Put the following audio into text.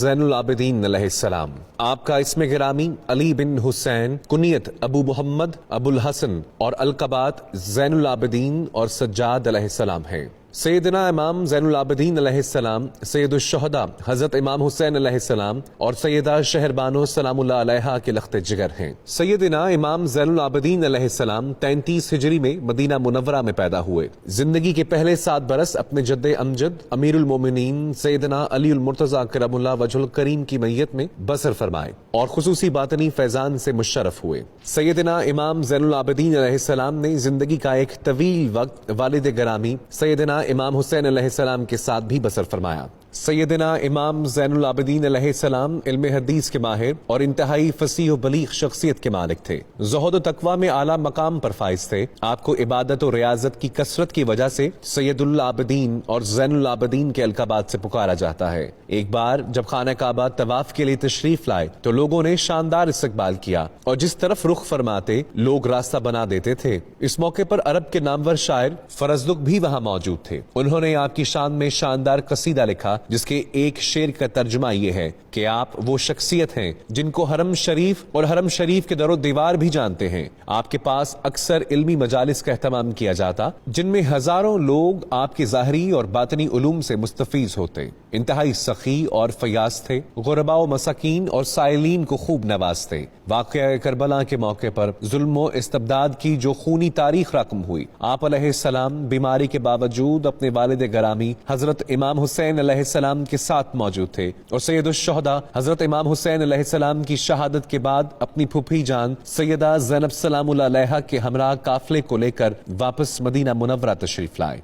زین العابدین علیہ السلام، آپ کا اسم گرامی علی بن حسین، کنیت ابو محمد، ابو الحسن اور القبات زین العابدین اور سجاد علیہ السلام ہے۔ سیدنا امام زین العابدین علیہ السلام، سید الشہداء حضرت امام حسین علیہ السلام اور سیدہ شہر بانو سلام اللہ علیہا کے لخت جگر ہیں۔ سیدنا امام زین العابدین علیہ السلام 33 ہجری میں مدینہ منورہ میں پیدا ہوئے۔ زندگی کے پہلے 7 برس اپنے جد امجد امیر المومنین سیدنا علی المرتضیٰ کرم اللہ وجہ الکریم کی میت میں بسر فرمائے اور خصوصی باطنی فیضان سے مشرف ہوئے۔ سیدنا امام زین العابدین علیہ السلام نے زندگی کا ایک طویل وقت والد گرامی سیدنا امام حسین علیہ السلام کے ساتھ بھی بسر فرمایا۔ سیدنا امام زین العابدین علیہ السلام علم حدیث کے ماہر اور انتہائی فصیح و بلیغ شخصیت کے مالک تھے۔ زہد و تقوی میں اعلیٰ مقام پر فائز تھے۔ آپ کو عبادت و ریاضت کی کثرت کی وجہ سے سید العابدین اور زین العابدین کے القابات سے پکارا جاتا ہے۔ ایک بار جب خانہ کعبہ طواف کے لیے تشریف لائے تو لوگوں نے شاندار استقبال کیا اور جس طرف رخ فرماتے لوگ راستہ بنا دیتے تھے۔ اس موقع پر عرب کے نامور شاعر فرزدق بھی وہاں موجود تھے۔ انہوں نے آپ کی شان میں شاندار قصیدہ لکھا جس کے ایک شعر کا ترجمہ یہ ہے کہ آپ وہ شخصیت ہیں جن کو حرم شریف اور حرم شریف کے در و دیوار بھی جانتے ہیں۔ آپ کے پاس اکثر علمی مجالس کا اہتمام کیا جاتا جن میں ہزاروں لوگ آپ کے ظاہری اور باطنی علوم سے مستفیض ہوتے۔ انتہائی سخی اور فیاض تھے، غرباء و مساکین اور سائلین کو خوب نوازتے۔ واقعہ کربلا کے موقع پر ظلم و استبداد کی جو خونی تاریخ رقم ہوئی، آپ علیہ السلام بیماری کے باوجود اپنے والد گرامی حضرت امام حسین علیہ السلام کے ساتھ موجود تھے اور سید الشہداء حضرت امام حسین علیہ السلام کی شہادت کے بعد اپنی پھوپھی جان سیدہ زینب سلام اللہ علیہا کے ہمراہ قافلے کو لے کر واپس مدینہ منورہ تشریف لائے۔